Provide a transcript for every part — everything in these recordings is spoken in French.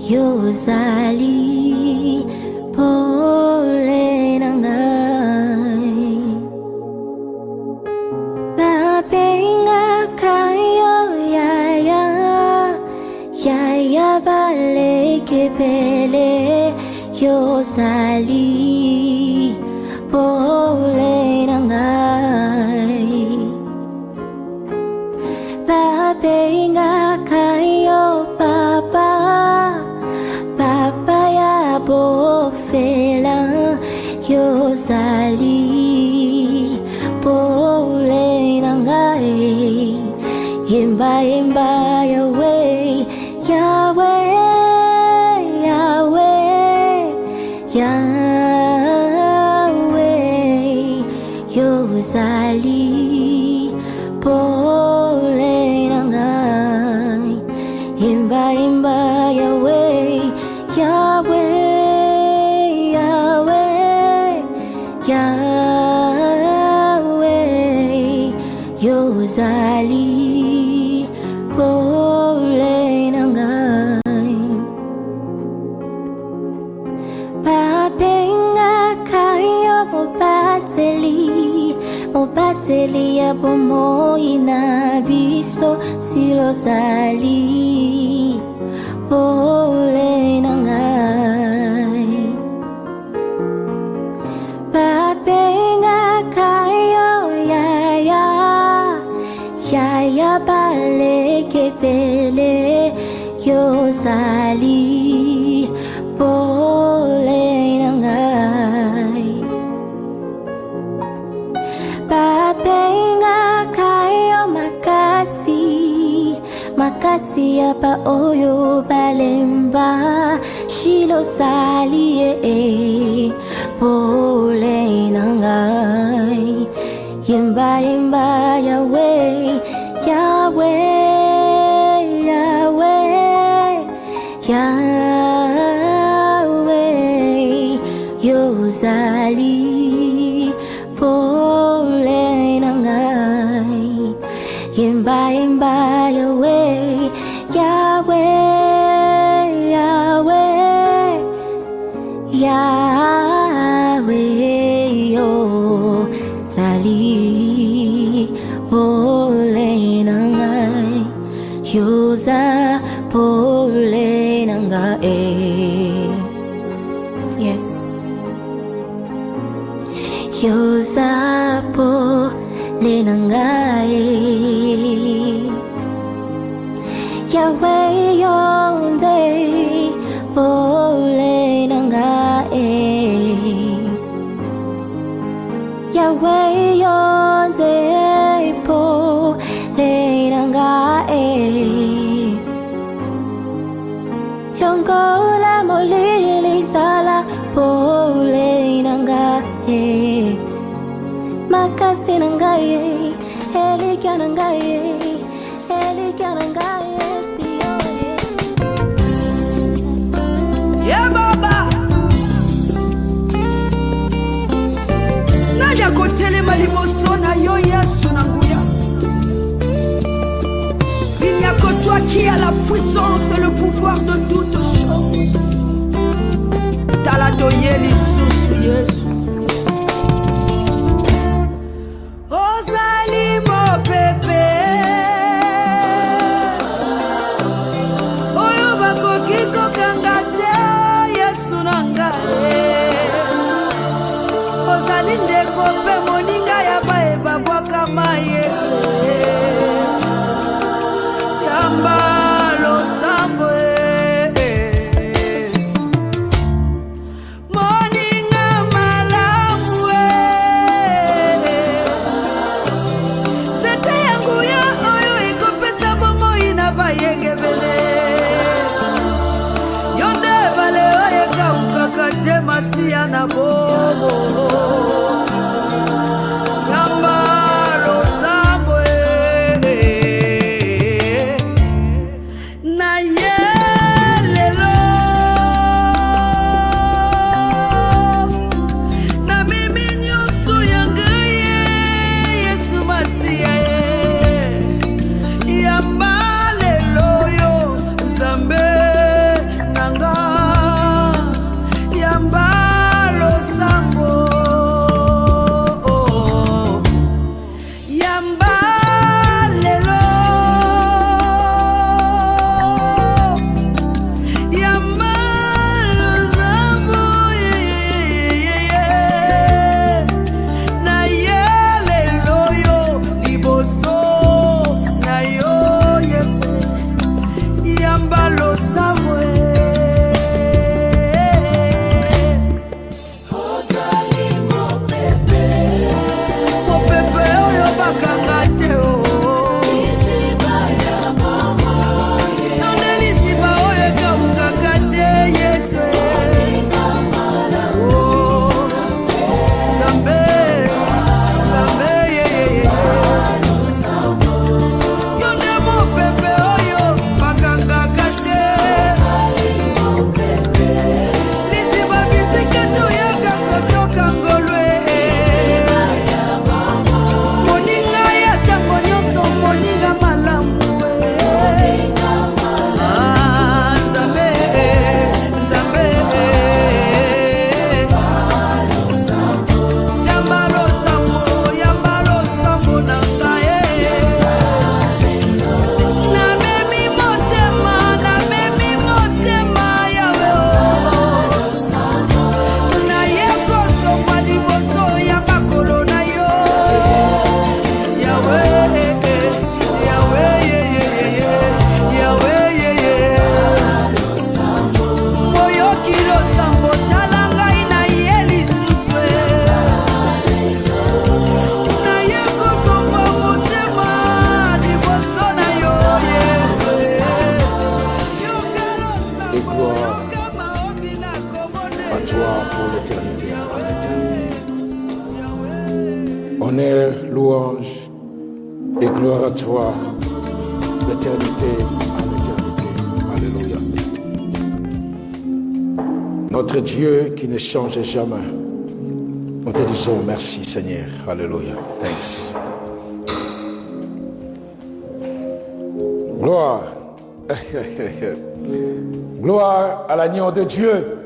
yozali pole nangai bapenga kayo ya baleke pele yozali pole nangai bapenga kayo papa ya bofela yozali pole nangai imba Yahweh Yahweh yozali pole nangai imba Yahweh yozali pole nangai bapenga kayo mobateli ya bomoi na biso silozali pole nangai bapenga kayo ya baleke pele yozali pole nangai bapenga kayo makasi ya oyo balemba shilozali pole nangai imba Yahweh yozali pole nangai imba Yahweh yozali pole nangai yoza pole nangai. Yes, yoza pole nangai Yahweh yonde pole nangai Yahweh yonde pole nangai longola molili sala pole nangai makasi nangai elika nangai Yeah, Baba. Nadia kotele malimoso na yo Yesu na nguya. Il n'y a que toi qui as la puissance et le pouvoir de toutes choses. Taladoye lisusu Yesu. Ozali mo pepe. Oyo bakoki kokanga te Yesu nanga. Ozali ndeko pe moninga ya baeba bwaka ma Yesu. Yamba lo sambo moninga malamu zete yangu ya oyo ikopesa bomo ina bayenge bele yonde bale oye kaukakate masia na bobo Nanga et gloire à toi pour l'éternité. Honneur, louange et gloire à toi, l'éternité à l'éternité. Alléluia. Notre Dieu qui ne change jamais. Nous te disons merci Seigneur. Alléluia. Thanks. Gloire. Gloire à l'agneau de Dieu.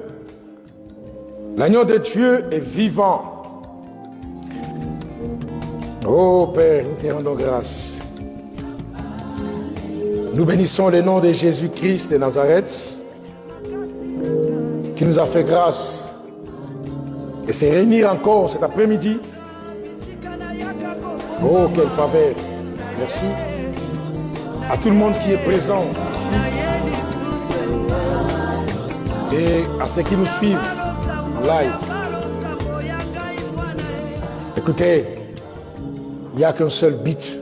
L'agneau de Dieu est vivant. Oh Père, nous te rendons grâce. Nous bénissons le nom de Jésus-Christ de Nazareth qui nous a fait grâce et se réunir encore cet après-midi. Oh, quelle faveur. Merci à tout le monde qui est présent ici et à ceux qui nous suivent en live. Écoutez, il n'y a qu'un seul but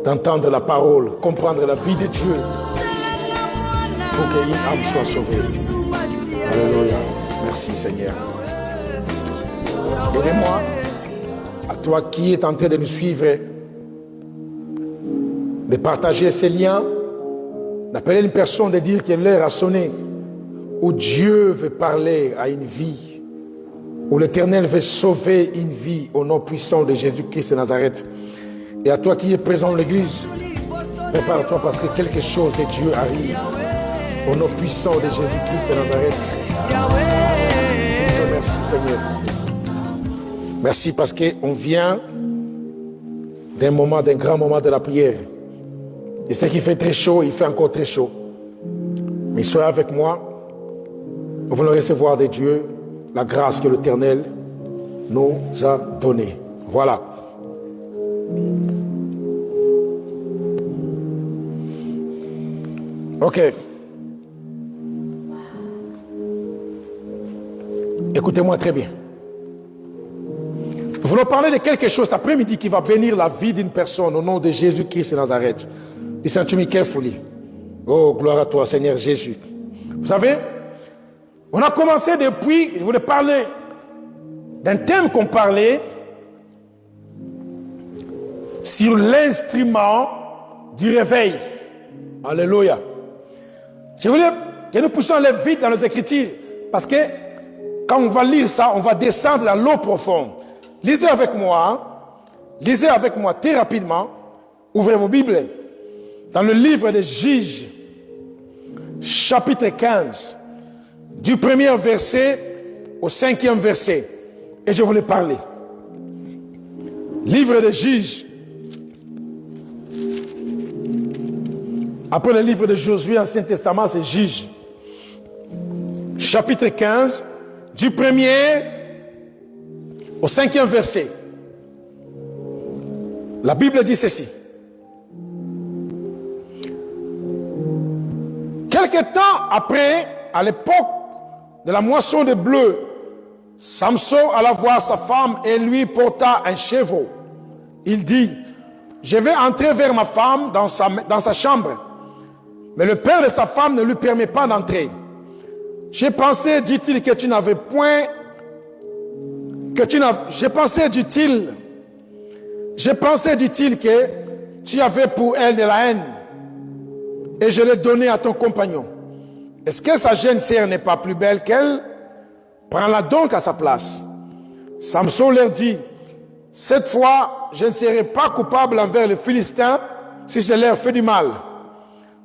d'entendre la parole, comprendre la vie de Dieu pour qu'une âme soit sauvée. Alléluia. Merci Seigneur. Aidez-moi, à toi qui es en train de nous suivre, de partager ces liens, d'appeler une personne, de dire que l'heure a sonné, où Dieu veut parler à une vie, où l'Éternel veut sauver une vie au nom puissant de Jésus-Christ de Nazareth. Et à toi qui es présent dans l'église, prépare-toi parce que quelque chose de Dieu arrive au nom puissant de Jésus-Christ de Nazareth. Disons merci Seigneur. Merci parce qu'on vient d'un grand moment de la prière. Et c'est qu'il fait très chaud, il fait encore très chaud. Mais soyez avec moi. Nous voulons recevoir de Dieu la grâce que l'Éternel nous a donnée. Voilà. Ok. Écoutez-moi très bien. Nous voulons parler de quelque chose cet après-midi qui va bénir la vie d'une personne au nom de Jésus-Christ de Nazareth. Listen to me carefully. Oh, gloire à toi, Seigneur Jésus. Vous savez, on a commencé depuis, je voulais parler d'un thème qu'on parlait sur l'instrument du réveil. Alléluia. Je voulais que nous puissions aller vite dans nos Écritures parce que quand on va lire ça, on va descendre dans l'eau profonde. Lisez avec moi très rapidement. Ouvrez vos Bibles dans le livre des Juges, chapitre 15, du 1er verset au 5e verset. Et je voulais parler. Livre des Juges. Après le livre de Josué, Ancien Testament, c'est Juges. Chapitre 15, du 1er au 5e verset. La Bible dit ceci. Quelque temps après, à l'époque de la moisson de bleu, Samson alla voir sa femme et lui porta un chevreau. Il dit, je vais entrer vers ma femme dans sa chambre. Mais le père de sa femme ne lui permet pas d'entrer. J'ai pensé, dit-il, que tu n'avais point... J'ai pensé, dit-il, que tu avais pour elle de la haine. Et je l'ai donné à ton compagnon. Est-ce que sa jeune sœur n'est pas plus belle qu'elle? Prends-la donc à sa place. Samson leur dit, cette fois, je ne serai pas coupable envers les Philistins si je leur fais du mal.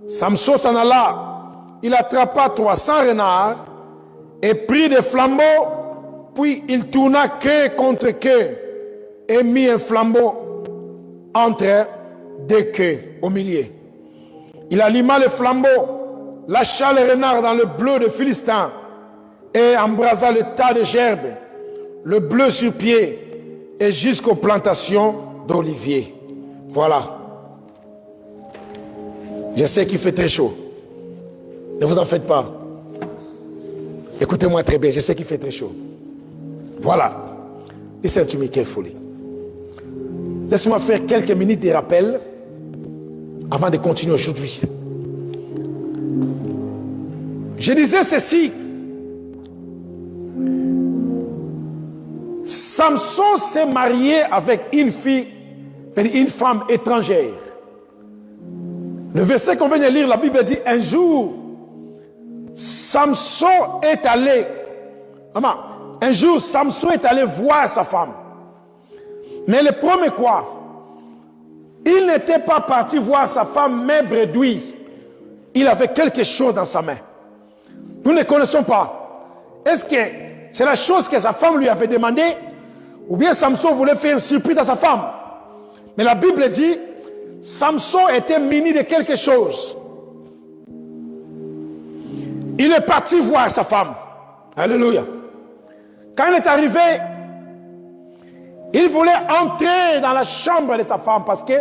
Samson s'en alla. Il attrapa 300 renards et prit des flambeaux, puis il tourna queue contre queue et mit un flambeau entre deux queues au milieu. Il alluma le flambeau, lâcha les renards dans le bleu de Philistin et embrasa le tas de gerbes, le bleu sur pied et jusqu'aux plantations d'oliviers. Voilà. Je sais qu'il fait très chaud. Ne vous en faites pas. Écoutez-moi très bien, je sais qu'il fait très chaud. Voilà. Listen to me carefully. Laisse-moi faire quelques minutes de rappel avant de continuer aujourd'hui. Je disais ceci. Samson s'est marié avec une fille, une femme étrangère. Le verset qu'on vient de lire, la Bible dit, un jour, Samson est allé voir sa femme. Mais le problème est quoi? Il n'était pas parti voir sa femme, mais bredouille. Il avait quelque chose dans sa main. Nous ne connaissons pas. Est-ce que c'est la chose que sa femme lui avait demandé? Ou bien Samson voulait faire une surprise à sa femme? Mais la Bible dit, Samson était muni de quelque chose. Il est parti voir sa femme. Alléluia. Quand il est arrivé, il voulait entrer dans la chambre de sa femme parce que,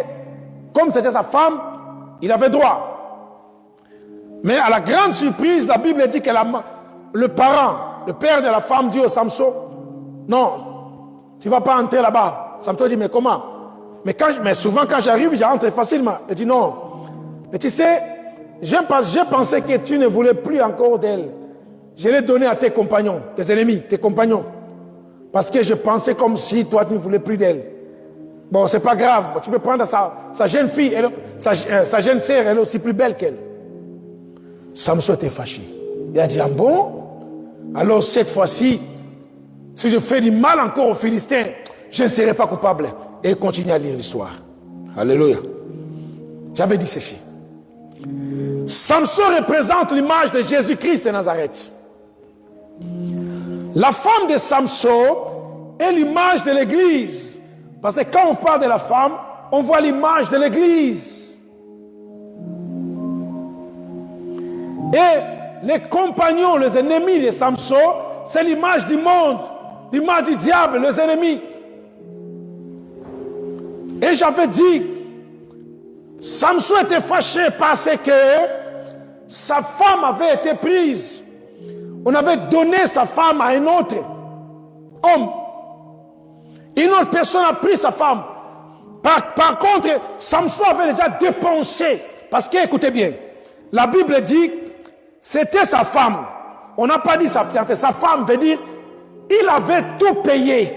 comme c'était sa femme, il avait droit. Mais à la grande surprise, la Bible dit que le père de la femme dit au Samson, non, tu ne vas pas entrer là-bas. Samson dit, mais comment? Mais souvent quand j'arrive, j'entre facilement. Il dit, non. Mais tu sais, j'ai pensé que tu ne voulais plus encore d'elle. Je l'ai donné à tes compagnons, tes ennemis, tes compagnons. Parce que je pensais comme si toi tu ne voulais plus d'elle. Bon, c'est pas grave. Tu peux prendre sa jeune fille, sa jeune sœur, elle est aussi plus belle qu'elle. Samson était fâché. Il a dit, ah bon? Alors cette fois-ci, si je fais du mal encore aux Philistins, je ne serai pas coupable. Et il continue à lire l'histoire. Alléluia. J'avais dit ceci. Samson représente l'image de Jésus-Christ de Nazareth. La femme de Samson est l'image de l'Église. Parce que quand on parle de la femme, on voit l'image de l'Église. Et les compagnons, les ennemis de Samson, c'est l'image du monde, l'image du diable, les ennemis. Et j'avais dit, Samson était fâché parce que sa femme avait été prise. On avait donné sa femme à un autre homme. Une autre personne a pris sa femme. Par contre, Samson avait déjà dépensé. Parce que, écoutez bien, la Bible dit, c'était sa femme. On n'a pas dit sa fiancée. Sa femme veut dire, il avait tout payé.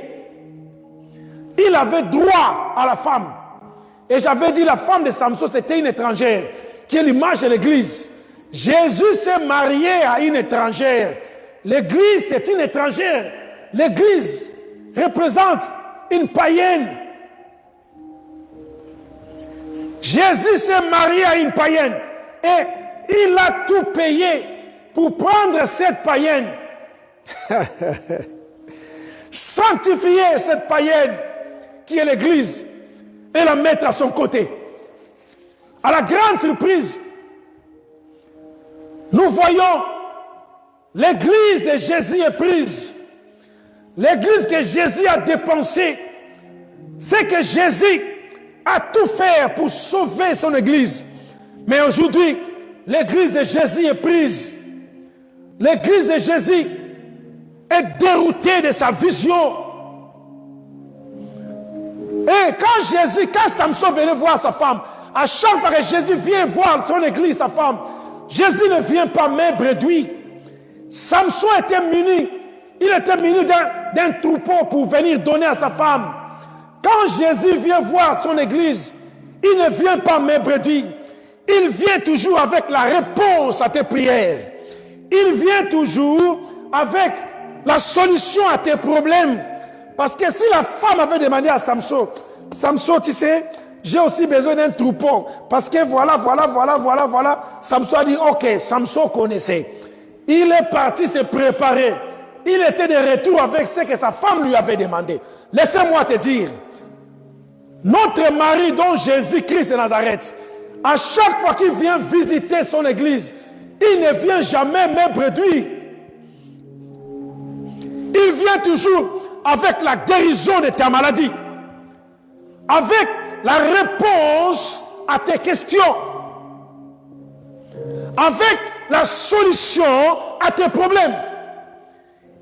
Il avait droit à la femme. Et j'avais dit, la femme de Samson, c'était une étrangère, qui est l'image de l'Église. Jésus s'est marié à une étrangère. L'Église, c'est une étrangère. L'Église représente une païenne. Jésus s'est marié à une païenne. Et il a tout payé pour prendre cette païenne. Sanctifier cette païenne qui est l'Église et la mettre à son côté. À la grande surprise, nous voyons l'Église de Jésus est prise. L'Église que Jésus a dépensée, c'est que Jésus a tout fait pour sauver son Église. Mais aujourd'hui, l'Église de Jésus est prise. L'Église de Jésus est déroutée de sa vision. Et quand Samson venait voir sa femme, à chaque fois que Jésus vient voir son Église, sa femme, Jésus ne vient pas main bredouille. Samson était muni. Il était muni d'un troupeau pour venir donner à sa femme. Quand Jésus vient voir son Église, il ne vient pas main bredouille. Il vient toujours avec la réponse à tes prières. Il vient toujours avec la solution à tes problèmes. Parce que si la femme avait demandé à Samson, Samson, tu sais, j'ai aussi besoin d'un troupeau. Parce que voilà. Samson a dit, ok, Samson connaissait. Il est parti se préparer. Il était de retour avec ce que sa femme lui avait demandé. Laissez-moi te dire, notre mari dont Jésus-Christ de Nazareth, à chaque fois qu'il vient visiter son église, il ne vient jamais main bredouille. Il vient toujours avec la guérison de ta maladie, avec la réponse à tes questions, avec la solution à tes problèmes.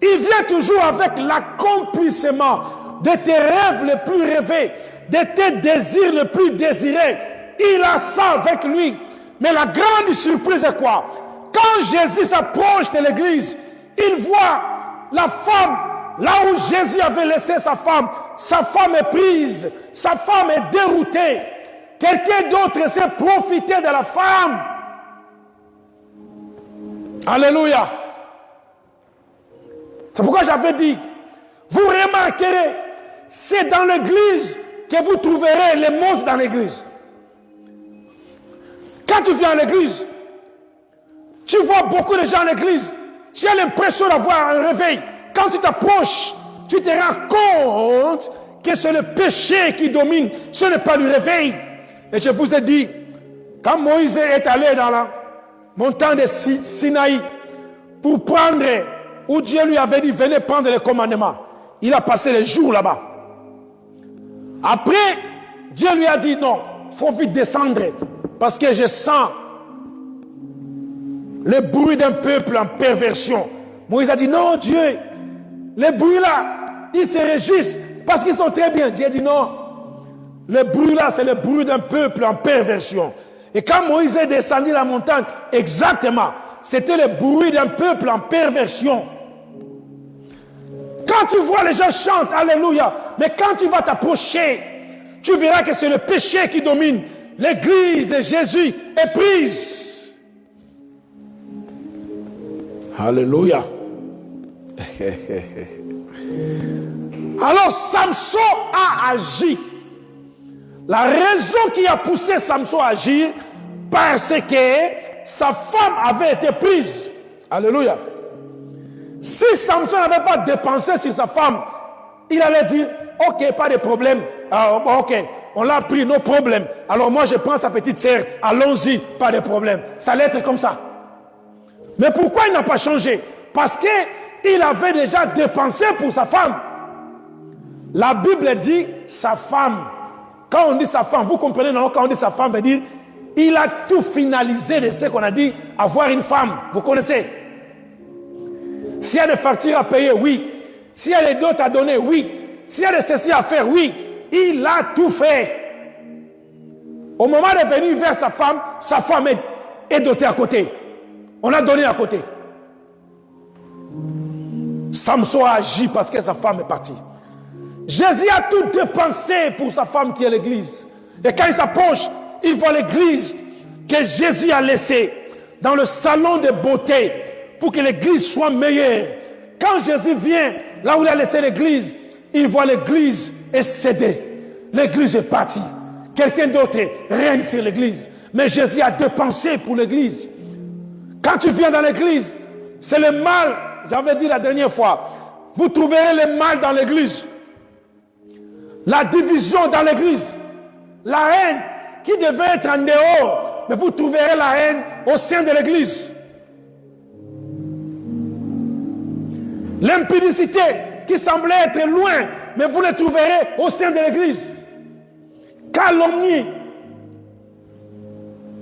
Il vient toujours avec l'accomplissement de tes rêves les plus rêvés, de tes désirs les plus désirés. Il a ça avec lui. Mais la grande surprise est quoi? Quand Quand Jésus s'approche de l'église, il voit la femme, là où Jésus avait laissé sa femme est prise, sa femme est déroutée. Quelqu'un d'autre s'est profité de la femme. Alléluia. C'est pourquoi j'avais dit, vous remarquerez, c'est dans l'église que vous trouverez les monstres dans l'église. Quand tu viens à l'église, tu vois beaucoup de gens à l'église, tu as l'impression d'avoir un réveil. Quand tu t'approches, tu te rends compte que c'est le péché qui domine, ce n'est pas le réveil. Et je vous ai dit, quand Moïse est allé dans la montagne de Sinaï pour prendre, où Dieu lui avait dit, venez prendre les commandements, il a passé les jours là-bas. Après, Dieu lui a dit, non, il faut vite descendre, parce que je sens le bruit d'un peuple en perversion. Moïse a dit, non, Dieu, les bruits là, ils se réjouissent parce qu'ils sont très bien. Dieu a dit, non, le bruit là, c'est le bruit d'un peuple en perversion. Et quand Moïse est descendu la montagne, exactement, c'était le bruit d'un peuple en perversion. Quand tu vois les gens chantent, alléluia, mais quand tu vas t'approcher, tu verras que c'est le péché qui domine. L'église de Jésus est prise. Alléluia. Alors Samson a agi. La raison qui a poussé Samson à agir, parce que sa femme avait été prise. Alléluia. Si Samson n'avait pas dépensé sur sa femme, il allait dire, ok, pas de problème. Alors, ok, on l'a pris, nos problèmes. Alors moi je prends sa petite sœur, allons-y, pas de problème. Ça allait être comme ça. Mais pourquoi il n'a pas changé? Parce qu'il avait déjà dépensé pour sa femme. La Bible dit sa femme. Quand on dit sa femme, vous comprenez, non? Quand on dit sa femme, veut dire il a tout finalisé de ce qu'on a dit, avoir une femme. Vous connaissez? S'il y a des factures à payer, oui. S'il y a des dots à donner, oui. S'il y a des ceci à faire, oui. Il a tout fait. Au moment de venir vers sa femme est dotée à côté. On a donné à côté. Samson a agi parce que sa femme est partie. Jésus a tout dépensé pour sa femme qui est l'église. Et quand il s'approche, il voit l'église que Jésus a laissée dans le salon de beauté pour que l'église soit meilleure. Quand Jésus vient là où il a laissé l'église, il voit l'église est cédée. L'église est partie. Quelqu'un d'autre règne sur l'église. Mais Jésus a dépensé pour l'église. Quand tu viens dans l'église, c'est le mal, j'avais dit la dernière fois, vous trouverez le mal dans l'église. La division dans l'église, la haine qui devait être en dehors, mais vous trouverez la haine au sein de l'église. L'impudicité qui semblait être loin, mais vous le trouverez au sein de l'église. Calomnie,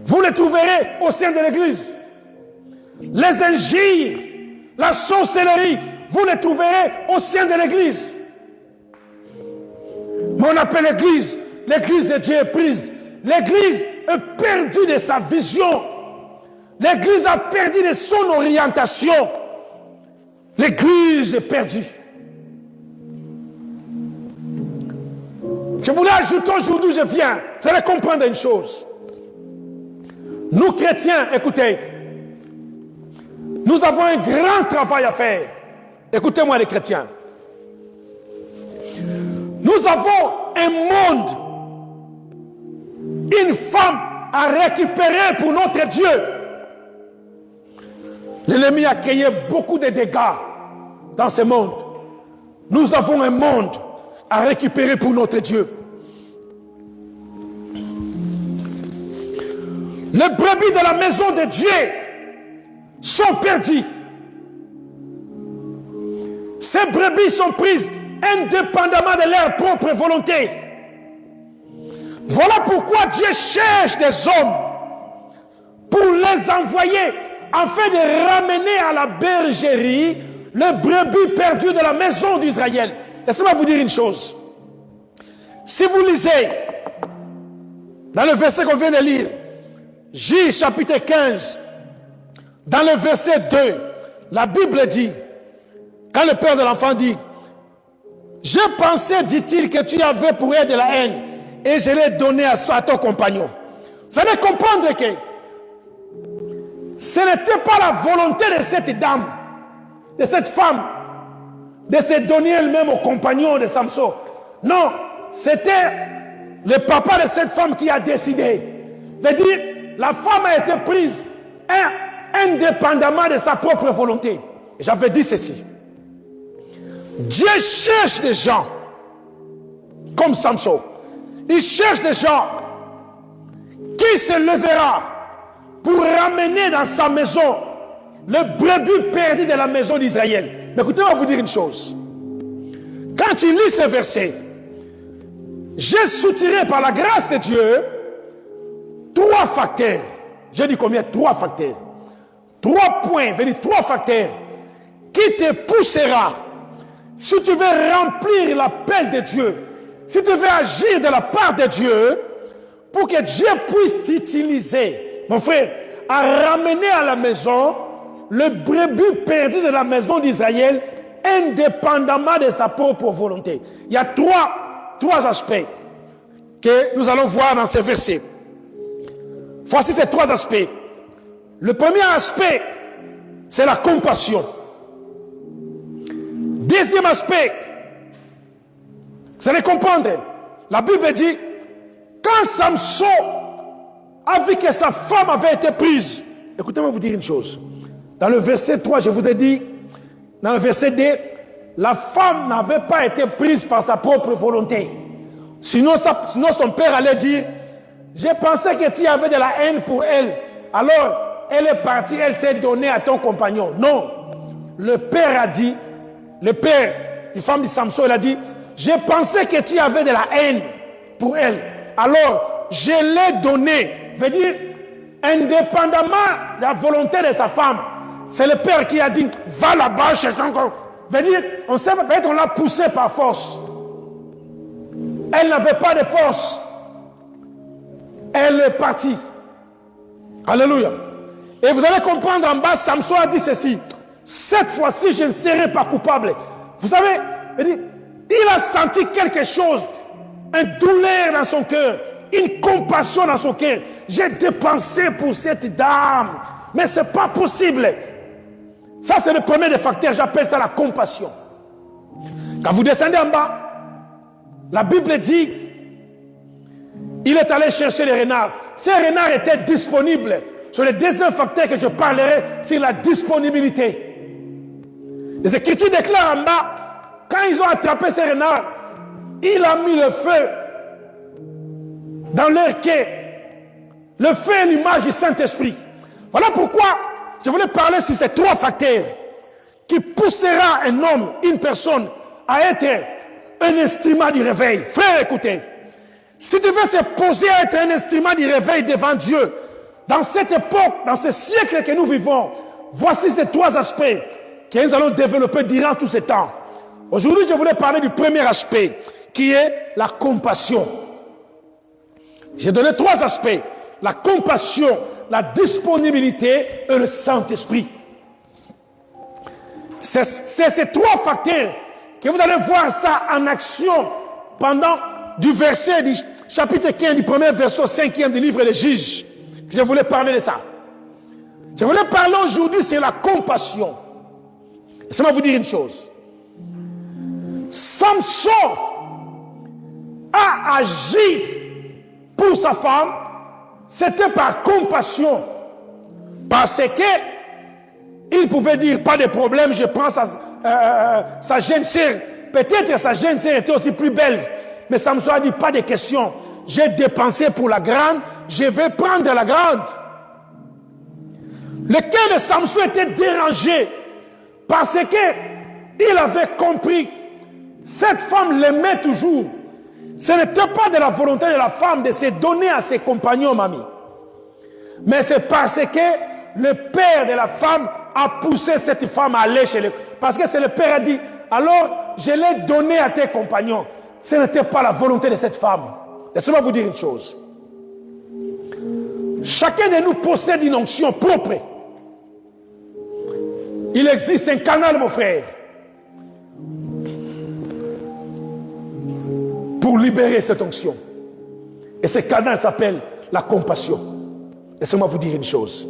vous le trouverez au sein de l'église. Les injures, la sorcellerie, vous le trouverez au sein de l'église. Mais on appelle l'église de Dieu est prise. L'église est perdue de sa vision. L'église a perdu de son orientation. L'église est perdue. Je voulais ajouter aujourd'hui, je viens, vous allez comprendre une chose. Nous chrétiens, écoutez, nous avons un grand travail à faire. Écoutez-moi les chrétiens. Nous avons un monde, une femme à récupérer pour notre Dieu. L'ennemi a créé beaucoup de dégâts dans ce monde. Nous avons un monde à récupérer pour notre Dieu. Les brebis de la maison de Dieu sont perdues. Ces brebis sont prises indépendamment de leur propre volonté. Voilà pourquoi Dieu cherche des hommes pour les envoyer afin de ramener à la bergerie les brebis perdues de la maison d'Israël. Laissez-moi vous dire une chose. Si vous lisez dans le verset qu'on vient de lire, Juge chapitre 15, Dans le verset 2, la Bible dit, quand le père de l'enfant dit, j'ai pensé, dit-il, que tu avais pour elle de la haine et je l'ai donné à ton compagnon. Vous allez comprendre que ce n'était pas la volonté de cette dame, de cette femme, de se donner elle-même au compagnon de Samson. Non, c'était le papa de cette femme qui a décidé. Veut dire, la femme a été prise indépendamment de sa propre volonté. J'avais dit ceci. Dieu cherche des gens comme Samson. Il cherche des gens qui se lèvera pour ramener dans sa maison le brebis perdu de la maison d'Israël. Mais écoutez-moi vous dire une chose. Quand tu lis ce verset, j'ai soutiré par la grâce de Dieu 3 facteurs. J'ai dit combien? 3 facteurs. 3 points, veut dire 3 facteurs qui te poussera, si tu veux remplir l'appel de Dieu, si tu veux agir de la part de Dieu, pour que Dieu puisse t'utiliser, mon frère, à ramener à la maison le brebis perdu de la maison d'Israël, indépendamment de sa propre volonté. Il y a 3 aspects que nous allons voir dans ces versets. Voici ces 3 aspects. Le premier aspect, c'est la compassion. Deuxième aspect, vous allez comprendre, la Bible dit, quand Samson a vu que sa femme avait été prise, écoutez-moi vous dire une chose. Dans le verset 3, je vous ai dit, dans le verset 2, la femme n'avait pas été prise par sa propre volonté. Sinon son père allait dire, j'ai pensé que tu avais de la haine pour elle. Alors, elle est partie, elle s'est donnée à ton compagnon. Non. Le père a dit, le père, une femme de Samson, il a dit, j'ai pensé que tu avais de la haine pour elle. Alors, je l'ai donnée. Veut dire, indépendamment de la volonté de sa femme, c'est le père qui a dit, va là-bas, chez son corps. Veut dire, on sait peut-être qu'on l'a poussée par force. Elle n'avait pas de force. Elle est partie. Alléluia. Et vous allez comprendre en bas, Samson a dit ceci. Cette fois-ci, je ne serai pas coupable. Vous savez, il a senti quelque chose, une douleur dans son cœur, une compassion dans son cœur. J'ai dépensé pour cette dame, mais ce n'est pas possible. Ça, c'est le premier des facteurs, j'appelle ça la compassion. Quand vous descendez en bas, la Bible dit, il est allé chercher les renards. Ces renards étaient disponibles. Sur le deuxième facteur que je parlerai, c'est la disponibilité. Les Écritures déclarent en bas, quand ils ont attrapé ces renards, il a mis le feu dans leur quai. Le feu est l'image du Saint-Esprit. Voilà pourquoi je voulais parler sur ces 3 facteurs qui poussera un homme, une personne, à être un instrument du réveil. Frère, écoutez, si tu veux se poser à être un instrument du réveil devant Dieu, dans cette époque, dans ce siècle que nous vivons, voici ces 3 aspects que nous allons développer durant tout ce temps. Aujourd'hui, je voulais parler du premier aspect, qui est la compassion. J'ai donné 3 aspects. La compassion, la disponibilité et le Saint-Esprit. C'est ces 3 facteurs que vous allez voir ça en action pendant du verset du chapitre 15 du premier verset au 5e du livre des Juges. Je voulais parler de ça. Je voulais parler aujourd'hui sur la compassion. Laissez-moi vous dire une chose. Samson a agi pour sa femme, c'était par compassion. Parce que il pouvait dire, pas de problème, je prends sa jeune sœur. Peut-être sa jeune sœur était aussi plus belle. Mais Samson a dit, pas de question. J'ai dépensé pour la grande, je vais prendre la grande. Le cœur de Samson était dérangé parce qu'il avait compris cette femme l'aimait toujours. Ce n'était pas de la volonté de la femme de se donner à ses compagnons, mamie. Mais c'est parce que le père de la femme a poussé cette femme à aller chez lui. Parce que c'est le père a dit, alors je l'ai donné à tes compagnons. Ce n'était pas la volonté de cette femme. Laissez-moi vous dire une chose. Chacun de nous possède une onction propre. Il existe un canal, mon frère, pour libérer cette onction. Et ce canal s'appelle la compassion. Laissez-moi vous dire une chose.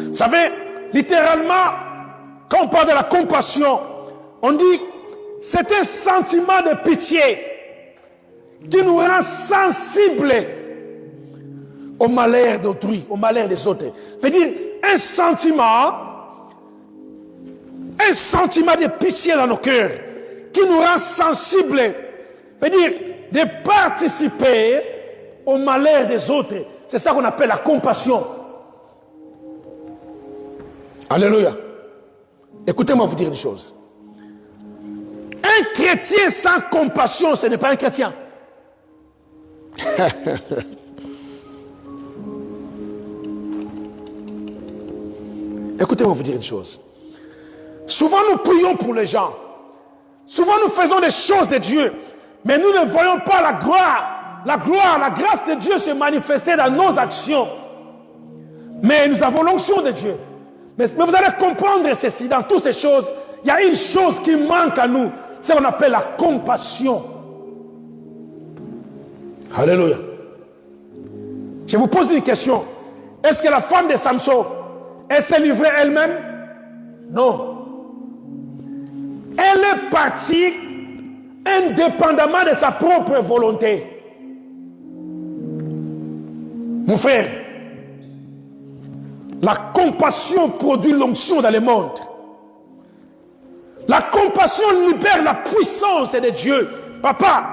Vous savez, littéralement, quand on parle de la compassion, on dit c'est un sentiment de pitié qui nous rend sensibles au malheur d'autrui, au malheur des autres. Ça veut dire un sentiment de pitié dans nos cœurs qui nous rend sensibles. Ça veut dire de participer au malheur des autres. C'est ça qu'on appelle la compassion. Alléluia. Écoutez-moi vous dire une chose. Un chrétien sans compassion, ce n'est pas un chrétien. Écoutez-moi vous dire une chose. Souvent nous prions pour les gens. Souvent nous faisons des choses de Dieu. Mais nous ne voyons pas la gloire. La gloire, la grâce de Dieu se manifester dans nos actions. Mais nous avons l'onction de Dieu. Mais vous allez comprendre ceci. Dans toutes ces choses, il y a une chose qui manque à nous. C'est ce qu'on appelle la compassion. Alléluia. Je vous pose une question. Est-ce que la femme de Samson, elle s'est livrée elle-même? Non. Elle est partie indépendamment de sa propre volonté. Mon frère, la compassion produit l'onction dans le monde. La compassion libère la puissance de Dieu. Papa,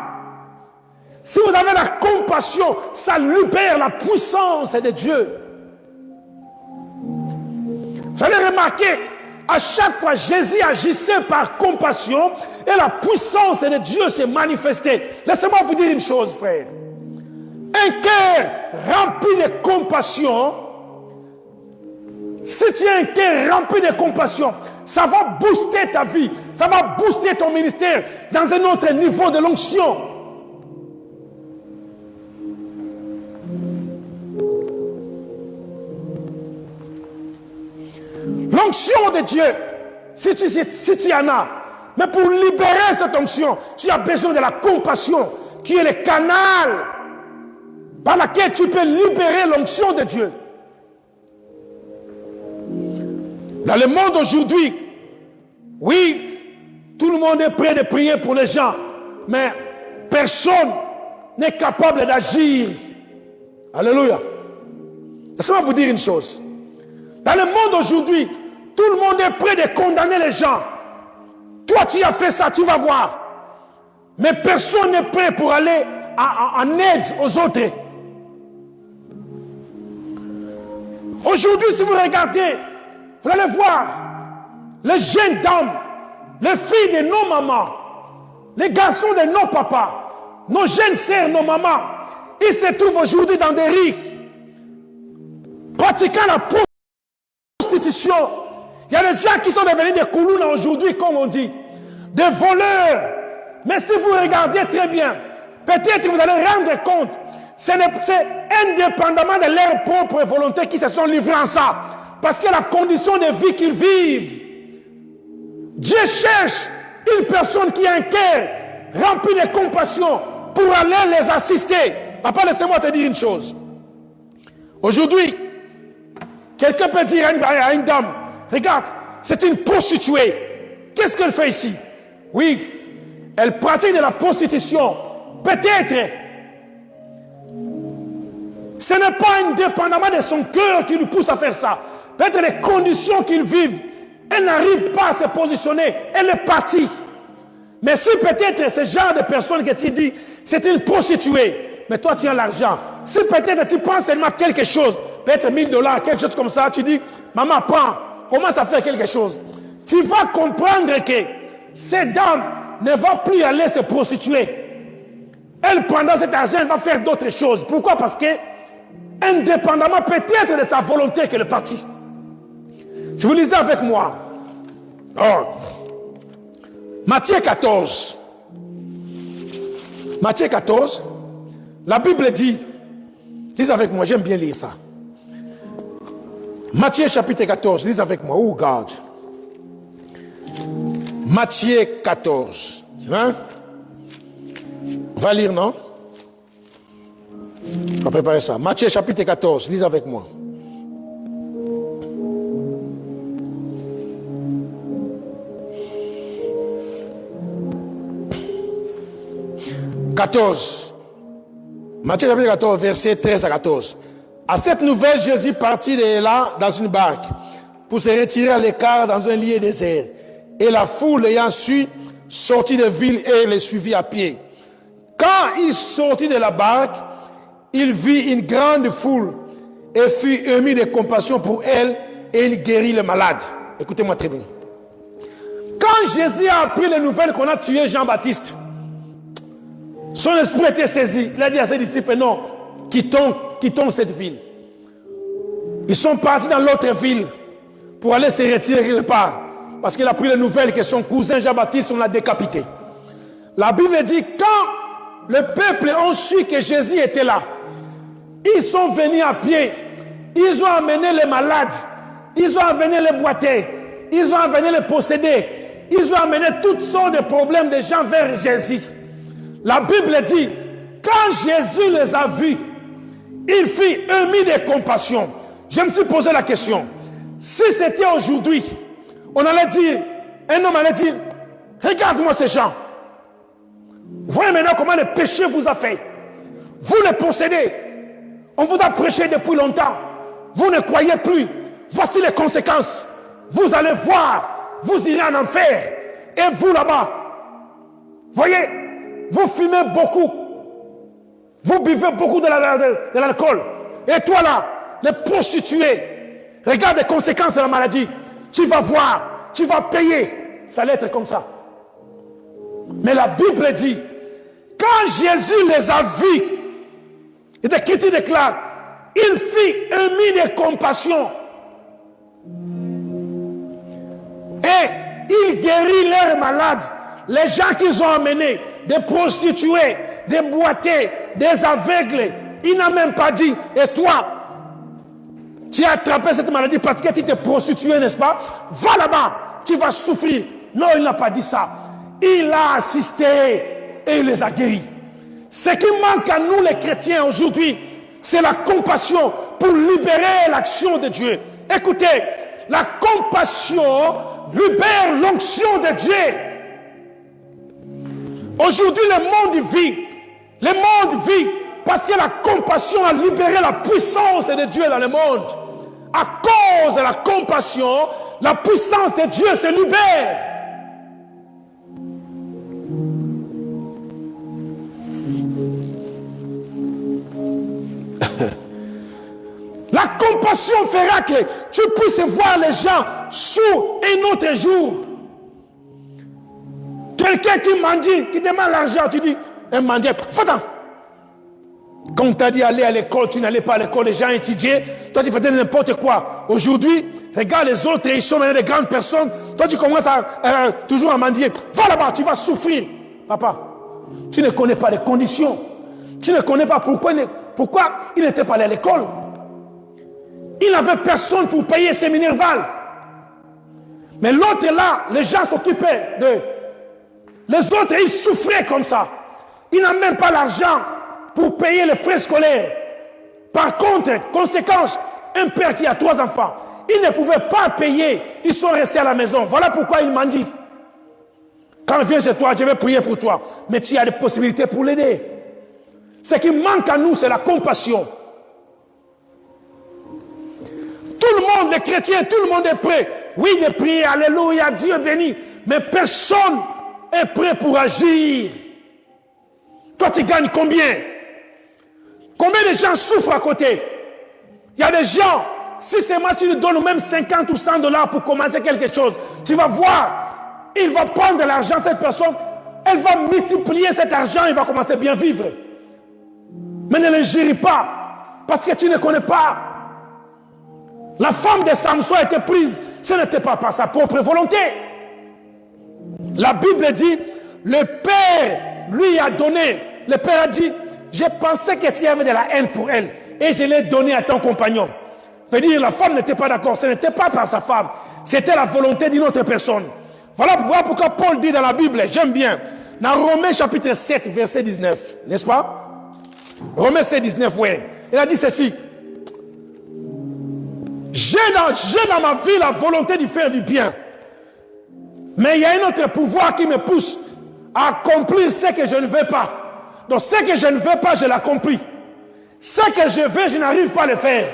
si vous avez la compassion, ça libère la puissance de Dieu. Vous allez remarquer, à chaque fois Jésus agissait par compassion et la puissance de Dieu s'est manifestée. Laissez-moi vous dire une chose, frère. Un cœur rempli de compassion, si tu as un cœur rempli de compassion, ça va booster ta vie, ça va booster ton ministère dans un autre niveau de l'onction. L'onction de Dieu, si tu en as, mais pour libérer cette onction, tu as besoin de la compassion, qui est le canal par lequel tu peux libérer l'onction de Dieu. Dans le monde aujourd'hui, oui, tout le monde est prêt de prier pour les gens, mais personne n'est capable d'agir. Alléluia. Laissez-moi vous dire une chose. Dans le monde aujourd'hui, tout le monde est prêt de condamner les gens. Toi, tu as fait ça, tu vas voir. Mais personne n'est prêt pour aller en aide aux autres. Aujourd'hui, si vous regardez, vous allez voir les jeunes dames, les filles de nos mamans, les garçons de nos papas, nos jeunes sœurs, nos mamans, ils se trouvent aujourd'hui dans des rues, pratiquant la prostitution. Il y a des gens qui sont devenus des koulouna aujourd'hui, comme on dit, des voleurs. Mais si vous regardez très bien, peut-être vous allez rendre compte, c'est indépendamment de leur propre volonté qui se sont livrés en ça. Parce que la condition de vie qu'ils vivent, Dieu cherche une personne qui a un cœur rempli de compassion pour aller les assister. Papa, laissez-moi te dire une chose. Aujourd'hui, quelqu'un peut dire à une dame, regarde, c'est une prostituée. Qu'est-ce qu'elle fait ici? Oui, elle pratique de la prostitution. Peut-être, ce n'est pas indépendamment de son cœur qui lui pousse à faire ça. Peut-être les conditions qu'ils vivent, elle n'arrive pas à se positionner. Elle est partie. Mais si peut-être ce genre de personne que tu dis, c'est une prostituée, mais toi tu as l'argent. Si peut-être tu prends seulement quelque chose, peut-être $1000, quelque chose comme ça, tu dis, maman, prends, commence à faire quelque chose. Tu vas comprendre que cette dame ne va plus aller se prostituer. Elle, pendant cet argent, elle va faire d'autres choses. Pourquoi? Parce que, indépendamment peut-être de sa volonté qu'elle est partie. Si vous lisez avec moi, Matthieu 14. Matthieu 14, la Bible dit, lisez avec moi, j'aime bien lire ça. Matthieu chapitre 14, lisez avec moi. Oh God. Matthieu 14. Hein? On va lire, non? On va préparer ça. Matthieu chapitre 14, lisez avec moi. Matthieu chapitre 14, verset 13 à 14. À cette nouvelle, Jésus partit de là dans une barque pour se retirer à l'écart dans un lieu désert. Et la foule ayant su, sortit de ville et le suivit à pied. Quand il sortit de la barque, il vit une grande foule et fut ému de compassion pour elle et il guérit le malade. Écoutez-moi très bien. Quand Jésus a appris les nouvelles qu'on a tué Jean-Baptiste, son esprit était saisi. Il a dit à ses disciples, non, quittons cette ville. Ils sont partis dans l'autre ville pour aller se retirer quelque part. Parce qu'il a pris les nouvelles que son cousin Jean-Baptiste, on l'a décapité. La Bible dit, quand le peuple a su que Jésus était là, ils sont venus à pied. Ils ont amené les malades. Ils ont amené les boiteux. Ils ont amené les possédés. Ils ont amené toutes sortes de problèmes des gens vers Jésus. La Bible dit, quand Jésus les a vus, il fut ému de compassion. Je me suis posé la question, si c'était aujourd'hui, on allait dire, un homme allait dire, regarde-moi ces gens. Voyez maintenant comment le péché vous a fait. Vous les possédez. On vous a prêché depuis longtemps. Vous ne croyez plus. Voici les conséquences. Vous allez voir. Vous irez en enfer. Et vous là-bas, voyez, vous fumez beaucoup. Vous buvez beaucoup de l'alcool. Et toi là, les prostituées, regarde les conséquences de la maladie. Tu vas voir, tu vas payer. Ça allait être comme ça. Mais la Bible dit, quand Jésus les a vus, et l'Écriture déclare, il fit ému de compassion. Et il guérit leurs malades. Les gens qu'ils ont amenés, des prostituées, des boiteux, des aveugles, il n'a même pas dit, et toi, tu as attrapé cette maladie parce que tu t'es prostitué, n'est-ce pas? Va là-bas, tu vas souffrir. Non, il n'a pas dit ça. Il a assisté et il les a guéris. Ce qui manque à nous les chrétiens aujourd'hui, c'est la compassion pour libérer l'action de Dieu. Écoutez, la compassion libère l'onction de Dieu. Aujourd'hui, le monde vit parce que la compassion a libéré la puissance de Dieu dans le monde. À cause de la compassion, la puissance de Dieu se libère. La compassion fera que tu puisses voir les gens sous un autre jour. Quelqu'un qui mendie, qui demande l'argent, tu dis, un mendiant, va-t'en. Quand on t'a dit aller à l'école, tu n'allais pas à l'école, les gens étudiaient, toi tu faisais n'importe quoi. Aujourd'hui, regarde les autres, ils sont des grandes personnes, toi tu commences à toujours à mendier. Va là-bas, tu vas souffrir. Papa, tu ne connais pas les conditions. Tu ne connais pas pourquoi il n'était pas allé à l'école. Il n'avait personne pour payer ses minervales. Mais l'autre là, les gens s'occupaient d'eux. Les autres, ils souffraient comme ça. Ils n'ont même pas l'argent pour payer les frais scolaires. Par contre, conséquence, un père qui a 3 enfants, il ne pouvait pas payer. Ils sont restés à la maison. Voilà pourquoi il m'a dit, quand je viens chez toi, je vais prier pour toi. Mais tu as des possibilités pour l'aider. Ce qui manque à nous, c'est la compassion. Tout le monde, les chrétiens, tout le monde est prêt. Oui, il est prié, alléluia, Dieu béni. Mais personne est prêt pour agir. Toi, tu gagnes combien? Combien de gens souffrent à côté? Il y a des gens, si c'est moi, tu lui donnes même 50 ou 100 $, pour commencer quelque chose, tu vas voir, il va prendre de l'argent, cette personne, elle va multiplier cet argent, il va commencer à bien vivre. Mais ne le gère pas, parce que tu ne connais pas. La femme de Samson a été prise, ce n'était pas par sa propre volonté. La Bible dit, le Père lui a donné. Le Père a dit, j'ai pensé que tu avais de la haine pour elle et je l'ai donné à ton compagnon. Veut dire, la femme n'était pas d'accord, ce n'était pas par sa femme, c'était la volonté d'une autre personne. Voilà pourquoi Paul dit dans la Bible, j'aime bien, dans Romains chapitre 7, verset 19, n'est-ce pas? Romains 7, 19, oui. Il a dit ceci. J'ai dans ma vie la volonté de faire du bien. Mais il y a un autre pouvoir qui me pousse à accomplir ce que je ne veux pas. Donc ce que je ne veux pas, je l'accomplis. Ce que je veux, je n'arrive pas à le faire.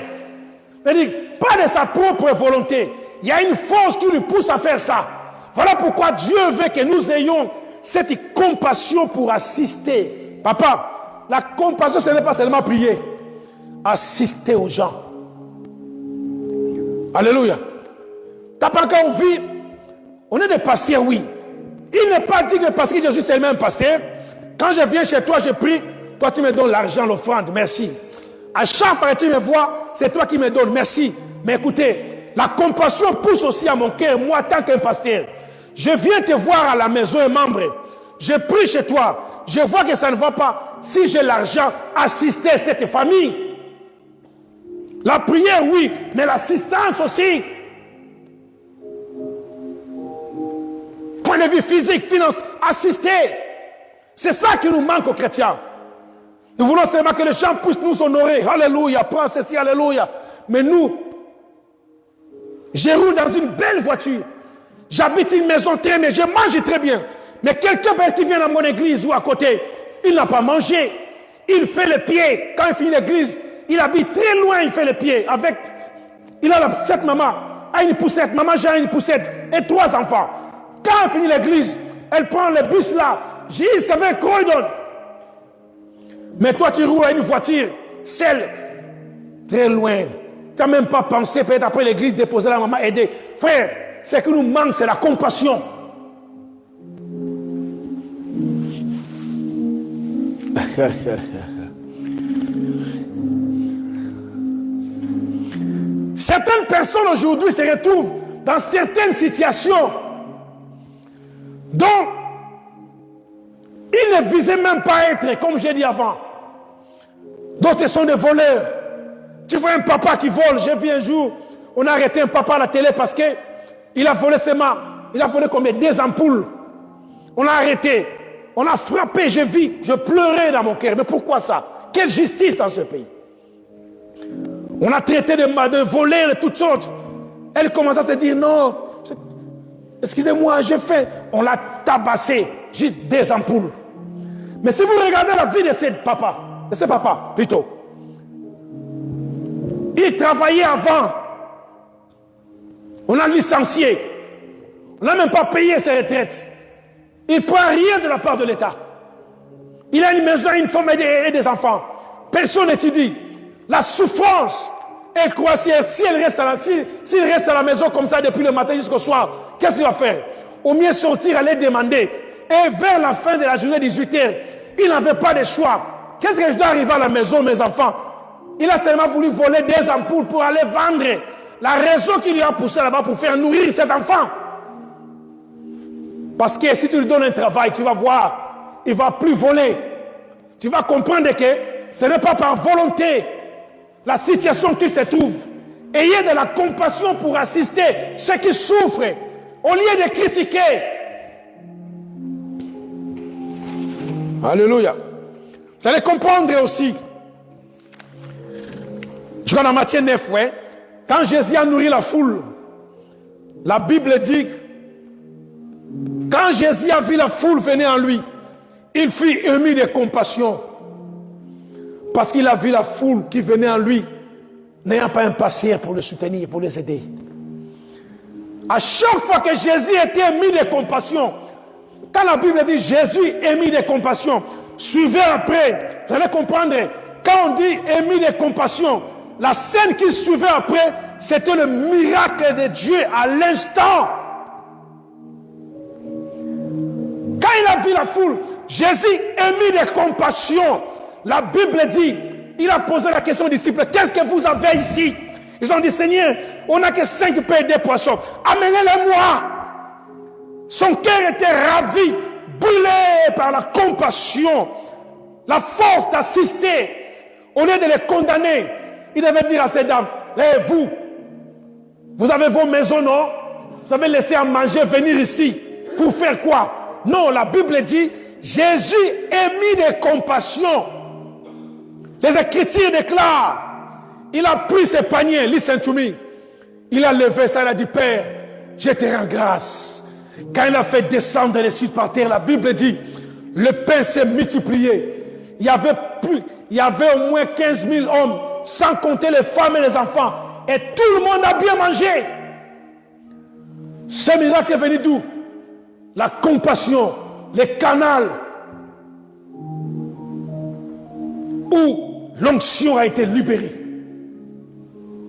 C'est-à-dire, pas de sa propre volonté. Il y a une force qui lui pousse à faire ça. Voilà pourquoi Dieu veut que nous ayons cette compassion pour assister. Papa, la compassion, ce n'est pas seulement prier. Assister aux gens. Alléluia. Tu n'as pas encore vu. On est des pasteurs, oui. Il n'est pas dit que parce que je suis seulement un pasteur, quand je viens chez toi, je prie, toi tu me donnes l'argent, l'offrande, merci. À chaque fois que tu me vois, c'est toi qui me donnes, merci. Mais écoutez, la compassion pousse aussi à mon cœur, moi, tant qu'un pasteur. Je viens te voir à la maison, un membre. Je prie chez toi. Je vois que ça ne va pas. Si j'ai l'argent, assister cette famille. La prière, oui, mais l'assistance aussi. Point de vue physique, finance, assister. C'est ça qui nous manque aux chrétiens. Nous voulons seulement que les gens puissent nous honorer. Alléluia, prends ceci, alléluia. Mais nous, je roule dans une belle voiture. J'habite une maison très bien, je mange très bien. Mais quelqu'un qui vient dans mon église ou à côté, il n'a pas mangé. Il fait le pied. Quand il finit l'église, il habite très loin, il fait le pied. Il a cette maman, a une poussette, maman j'ai une poussette et 3 enfants. Quand elle finit l'église, elle prend le bus là, jusqu'à Croydon. Mais toi tu roules à une voiture, seule, très loin. Tu n'as même pas pensé peut-être après l'église déposer la maman, aider. Frère, ce qui nous manque, c'est la compassion. Certaines personnes aujourd'hui se retrouvent dans certaines situations dont ils ne visaient même pas être, comme j'ai dit avant. D'autres sont des voleurs. Tu vois un papa qui vole. J'ai vu un jour, on a arrêté un papa à la télé parce qu'il a volé seulement, il a volé combien? 2 ampoules. On l'a arrêté. On a frappé, j'ai vu, je pleurais dans mon cœur. Mais pourquoi ça? Quelle justice dans ce pays? On a traité de voler de toutes sortes. Elle commence à se dire, non, excusez-moi, j'ai fait. On l'a tabassé, juste 2 ampoules. Mais si vous regardez la vie de ce papa plutôt, il travaillait avant. On l'a licencié. On n'a même pas payé ses retraites. Il ne prend rien de la part de l'État. Il a une maison, une femme et des enfants. Personne n'étudie. La souffrance est croissante. S'il reste à la maison comme ça depuis le matin jusqu'au soir, qu'est-ce qu'il va faire? Au mieux sortir, aller demander. Et vers la fin de la journée, 18h, il n'avait pas de choix. Qu'est-ce que je dois arriver à la maison, mes enfants? Il a seulement voulu voler 2 ampoules pour aller vendre. La raison qui lui a poussé là-bas pour faire nourrir ses enfants. Parce que si tu lui donnes un travail, tu vas voir, il ne va plus voler. Tu vas comprendre que ce n'est pas par volonté la situation qu'il se trouve. Ayez de la compassion pour assister ceux qui souffrent, au lieu de critiquer. Alléluia. Vous allez comprendre aussi. Je vois dans Matthieu 9, ouais. Quand Jésus a nourri la foule, la Bible dit, quand Jésus a vu la foule venir en lui, il fut ému de compassion. Parce qu'il a vu la foule qui venait en lui, n'ayant pas un pasteur pour le soutenir, pour les aider. À chaque fois que Jésus était ému de compassion, quand la Bible dit Jésus ému de compassion, suivez après, vous allez comprendre, quand on dit ému de compassion, la scène qui suivait après, c'était le miracle de Dieu à l'instant. Quand il a vu la foule, Jésus ému de compassion. La Bible dit, il a posé la question aux disciples, qu'est-ce que vous avez ici? Ils ont dit, Seigneur, on n'a que 5 pains et 2 poissons. Amenez-les-moi. Son cœur était ravi, brûlé par la compassion, la force d'assister. Au lieu de les condamner, il devait dire à ces dames, vous avez vos maisons, non? Vous avez laissé à manger, venir ici. pour faire quoi? Non, la Bible dit, Jésus émit des compassions. Les Écritures déclarent, il a pris ses paniers, listen to me. Il a levé ça, il a dit, Père, je te rends grâce. Quand il a fait descendre les cieux par terre, la Bible dit, le pain s'est multiplié. Il y avait au moins 15 000 hommes, sans compter les femmes et les enfants. Et tout le monde a bien mangé. Ce miracle est venu d'où? La compassion, les canaux où l'onction a été libérée.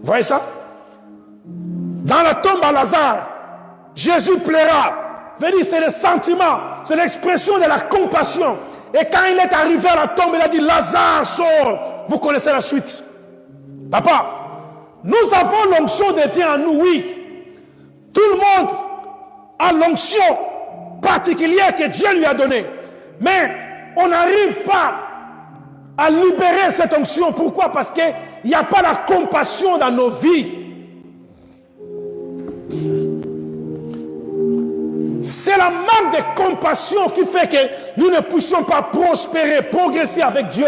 Vous voyez ça? Dans la tombe à Lazare, Jésus pleura. C'est le sentiment, c'est l'expression de la compassion. Et quand il est arrivé à la tombe, il a dit, Lazare, sort. Vous connaissez la suite. Papa, nous avons l'onction de Dieu en nous, oui. Tout le monde a l'onction particulière que Dieu lui a donnée. Mais on n'arrive pas à libérer cette onction. Pourquoi? Parce qu'il n'y a pas la compassion dans nos vies. C'est la manque de compassion qui fait que nous ne puissions pas prospérer, progresser avec Dieu.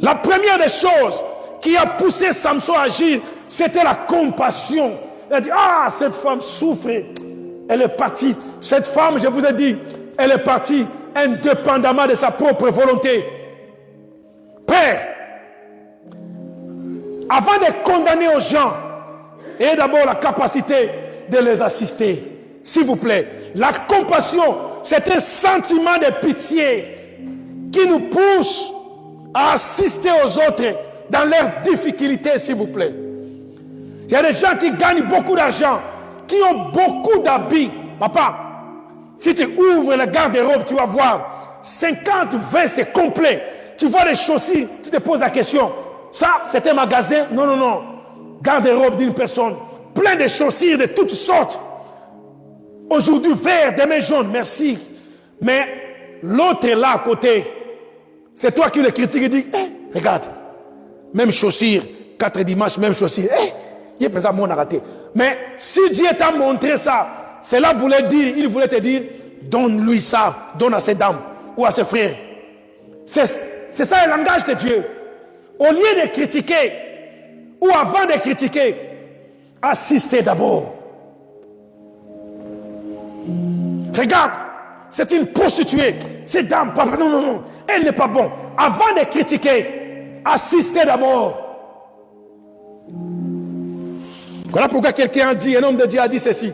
La première des choses qui a poussé Samson à agir, c'était la compassion. Il a dit, ah, cette femme souffre, elle est partie. Cette femme, je vous ai dit, elle est partie indépendamment de sa propre volonté. Père, avant de condamner aux gens, ayez d'abord la capacité de les assister. S'il vous plaît, la compassion, c'est un sentiment de pitié qui nous pousse à assister aux autres dans leurs difficultés, s'il vous plaît. Il y a des gens qui gagnent beaucoup d'argent, qui ont beaucoup d'habits. Papa, si tu ouvres le garde-robe, tu vas voir 50 vestes complets. Tu vois les chaussures, tu te poses la question. Ça, c'est un magasin? Non, non, non. Garde-robe d'une personne. Plein de chaussures de toutes sortes. Aujourd'hui, vert, demain jaune, merci. Mais l'autre est là à côté. C'est toi qui le critiques et dis, regarde, même chaussures, 4 dimanches, même chaussures. Il est présent, mon raté. Mais si Dieu t'a montré ça, cela voulait dire, il voulait te dire, donne-lui ça, donne à ses dames ou à ses frères. C'est ça le langage de Dieu. Au lieu de critiquer, ou avant de critiquer, assistez d'abord. Regarde, c'est une prostituée. Cette dame, papa, non, non, non, elle n'est pas bonne. Avant de critiquer, assistez d'abord. Voilà pourquoi quelqu'un a dit, un homme de Dieu a dit ceci.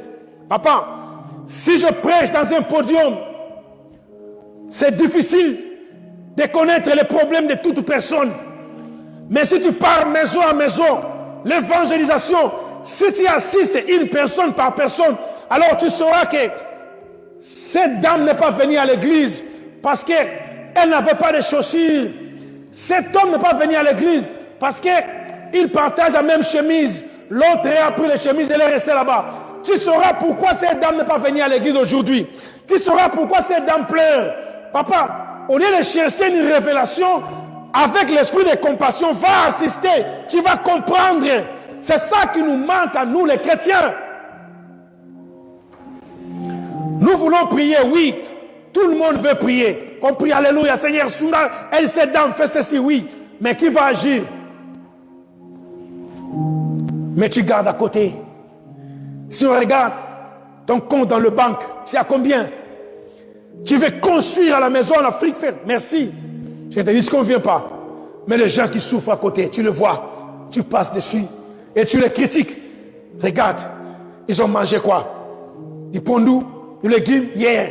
Papa, si je prêche dans un podium, c'est difficile de connaître les problèmes de toute personne. Mais si tu pars maison à maison, l'évangélisation, si tu assistes une personne par personne, alors tu sauras que cette dame n'est pas venue à l'église parce qu'elle n'avait pas de chaussures. Cet homme n'est pas venu à l'église parce qu'il partage la même chemise. L'autre a pris les chemises et elle est restée là-bas. Tu sauras pourquoi cette dame n'est pas venue à l'église aujourd'hui. Tu sauras pourquoi cette dame pleure. Papa, au lieu de chercher une révélation, avec l'esprit de compassion, va assister. Tu vas comprendre. C'est ça qui nous manque à nous, les chrétiens. Nous voulons prier, oui. Tout le monde veut prier. On prie, alléluia, Seigneur, Souna, elle, cette dame, fait ceci, oui. Mais qui va agir? Mais tu gardes à côté. Si on regarde ton compte dans le banque, tu as combien? Tu veux construire à la maison en Afrique, merci. Je te dis ce qu'on ne vient pas. Mais les gens qui souffrent à côté, tu le vois, tu passes dessus et tu les critiques. Regarde, ils ont mangé quoi? Du pondou, du légume, hier.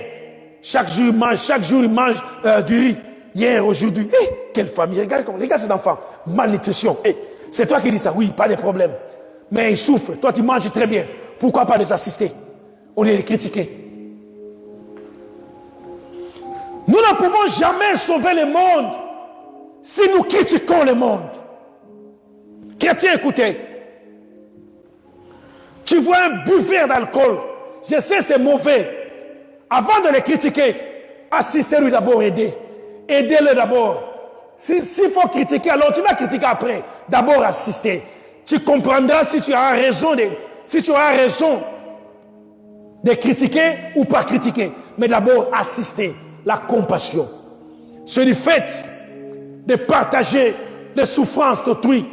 Chaque jour ils mangent du riz. Hier, aujourd'hui. Quelle famille, regarde ces enfants. Malnutrition. C'est toi qui dis ça, oui, pas de problème. Mais ils souffrent, toi tu manges très bien. Pourquoi pas les assister? Au lieu de les critiquer. Nous ne pouvons jamais sauver le monde si nous critiquons le monde. Chrétien, écoutez. Tu vois un buveur d'alcool, je sais c'est mauvais. Avant de le critiquer, assistez-lui d'abord, aidez-le d'abord. S'il faut critiquer, alors tu vas critiquer après. D'abord assister. Tu comprendras si tu auras raison de critiquer ou pas critiquer, mais d'abord assister, la compassion. C'est du fait de partager les souffrances d'autrui.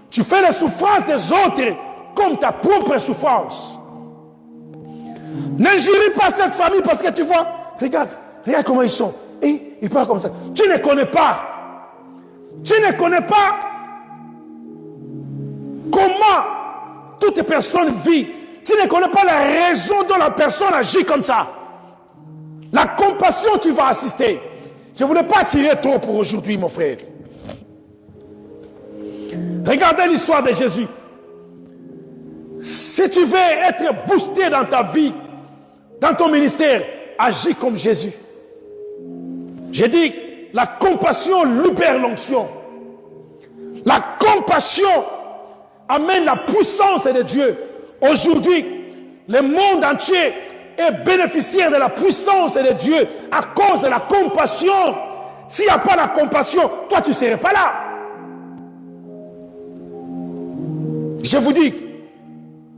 Tu fais les souffrances des autres comme ta propre souffrance. N'injurie pas cette famille parce que tu vois, regarde comment ils sont. Et ils parlent comme ça. Tu ne connais pas comment toute personne vit. Tu ne connais pas la raison dont la personne agit comme ça. La compassion, tu vas assister. Je ne voulais pas tirer trop pour aujourd'hui, mon frère. Regardez l'histoire de Jésus. Si tu veux être boosté dans ta vie, dans ton ministère, agis comme Jésus. J'ai dit, la compassion libère l'onction. La compassion amène la puissance de Dieu. Aujourd'hui, le monde entier est bénéficiaire de la puissance de Dieu à cause de la compassion. S'il n'y a pas la compassion, toi tu ne serais pas là. Je vous dis,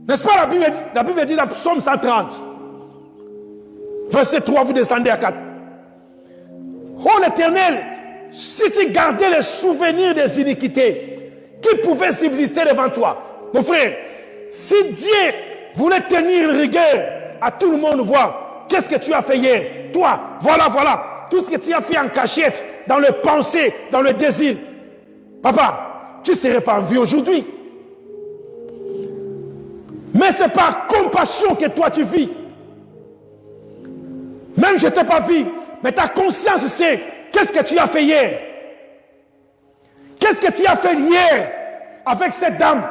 n'est-ce pas la Bible dit dans Psaume 130, verset 3, vous descendez à 4. Oh l'Éternel, si tu gardais les souvenirs des iniquités qui pouvaient subsister devant toi, mon frère, si Dieu voulait tenir rigueur à tout le monde, voir qu'est-ce que tu as fait hier, toi, voilà, tout ce que tu as fait en cachette, dans le pensée, dans le désir, papa, tu ne serais pas en vie aujourd'hui. Mais c'est par compassion que toi tu vis. Même je ne t'ai pas vu, mais ta conscience sait qu'est-ce que tu as fait hier. Qu'est-ce que tu as fait hier avec cette dame?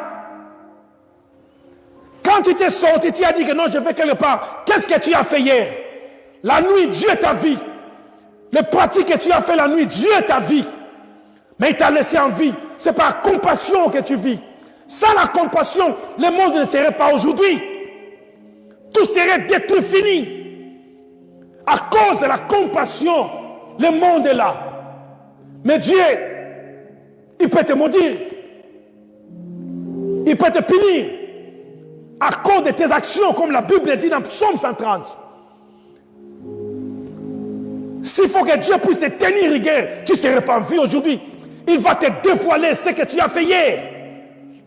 Quand tu t'es sorti, tu as dit que non, je vais quelque part. Qu'est-ce que tu as fait hier? La nuit, Dieu t'a vu. Les pratiques que tu as fait la nuit, Dieu t'a vu. Mais il t'a laissé en vie. C'est par compassion que tu vis. Sans la compassion, le monde ne serait pas aujourd'hui. Tout serait détruit, fini. À cause de la compassion, le monde est là. Mais Dieu, il peut te maudire. Il peut te punir. À cause de tes actions, comme la Bible dit dans Psaume 130. S'il faut que Dieu puisse te tenir rigueur, tu ne serais pas en vie aujourd'hui. Il va te dévoiler ce que tu as fait hier.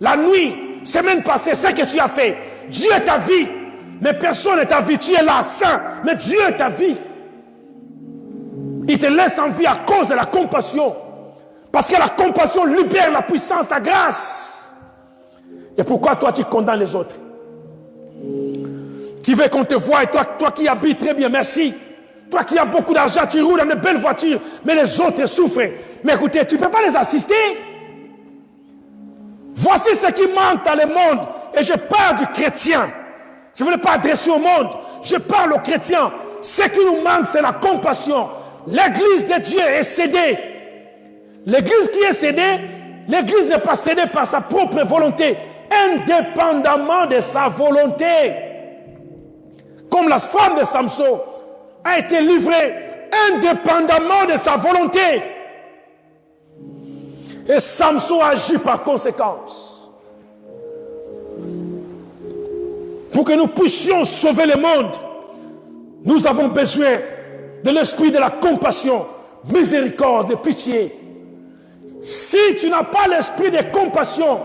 La nuit, semaine passée, ce que tu as fait. Dieu t'a vu. Mais personne ne t'a vu. Tu es là, saint. Mais Dieu t'a vu. Il te laisse en vie à cause de la compassion. Parce que la compassion libère la puissance, la grâce. Et pourquoi toi tu condamnes les autres? Tu veux qu'on te voie et toi qui habites très bien, merci. Toi qui as beaucoup d'argent, tu roules dans de belles voitures, mais les autres souffrent. Mais écoutez, tu ne peux pas les assister. Voici ce qui manque dans le monde. Et je parle du chrétien. Je ne veux pas adresser au monde. Je parle aux chrétiens. Ce qui nous manque, c'est la compassion. L'église de Dieu est cédée. L'église qui est cédée, l'église n'est pas cédée par sa propre volonté, indépendamment de sa volonté. Comme la femme de Samson a été livrée indépendamment de sa volonté. Et Samson agit par conséquence. Pour que nous puissions sauver le monde, nous avons besoin de l'esprit de la compassion, miséricorde, de pitié. Si tu n'as pas l'esprit de compassion,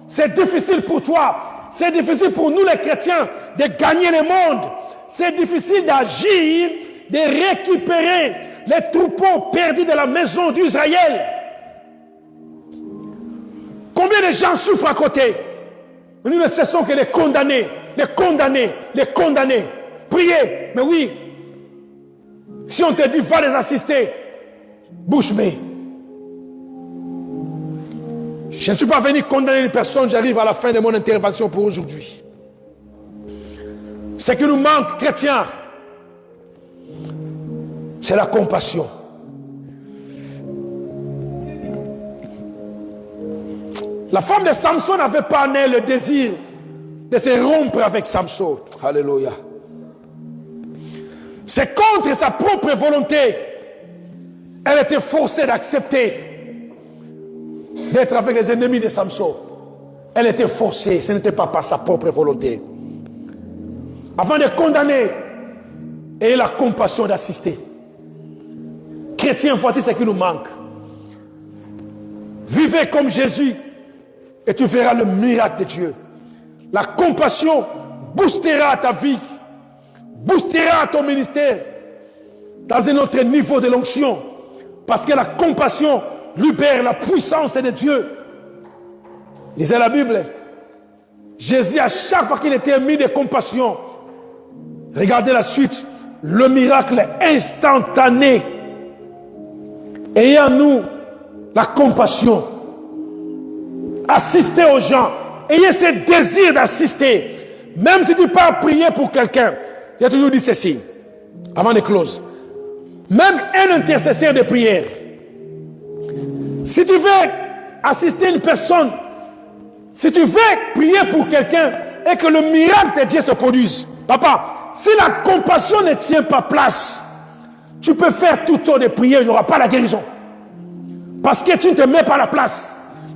c'est difficile pour toi, c'est difficile pour nous les chrétiens de gagner le monde. C'est difficile d'agir, de récupérer les troupeaux perdus de la maison d'Israël. Combien de gens souffrent à côté? Mais nous ne cessons que les condamner, les condamner, les condamner. Priez, mais oui. Si on te dit, va les assister, bouche bée. Je ne suis pas venu condamner les personnes, j'arrive à la fin de mon intervention pour aujourd'hui. Ce qui nous manque, chrétiens, c'est la compassion. La femme de Samson n'avait pas né le désir de se rompre avec Samson. Alléluia. C'est contre sa propre volonté. Elle était forcée d'accepter d'être avec les ennemis de Samson. Elle était forcée, ce n'était pas par sa propre volonté. Avant de condamner, ayez la compassion d'assister. Chrétien, voici ce qui nous manque. Vivez comme Jésus et tu verras le miracle de Dieu. La compassion boostera ta vie, boostera ton ministère dans un autre niveau de l'onction. Parce que la compassion libère la puissance de Dieu. Lisez la Bible. Jésus, à chaque fois qu'il était mis de compassion, regardez la suite, le miracle instantané. Ayez en nous la compassion. Assistez aux gens. Ayez ce désir d'assister. Même si tu pars prier pour quelqu'un, j'ai toujours dit ceci, avant de close. Même un intercesseur de prière, si tu veux assister une personne, si tu veux prier pour quelqu'un et que le miracle de Dieu se produise, papa, si la compassion ne tient pas place, tu peux faire tout tour de prière, il n'y aura pas la guérison. Parce que tu ne te mets pas à la place.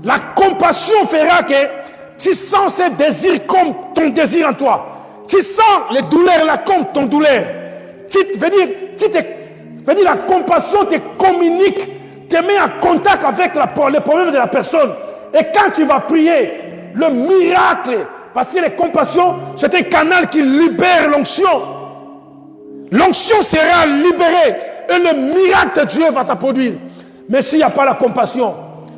La compassion fera que tu sens ce désir comme ton désir en toi. Tu sens les douleurs là comme ton douleur. La compassion te communique, te met en contact avec les problèmes de la personne. Et quand tu vas prier, le miracle, parce que la compassion, c'est un canal qui libère l'onction. L'onction sera libérée et le miracle de Dieu va se produire. Mais s'il n'y a pas la compassion,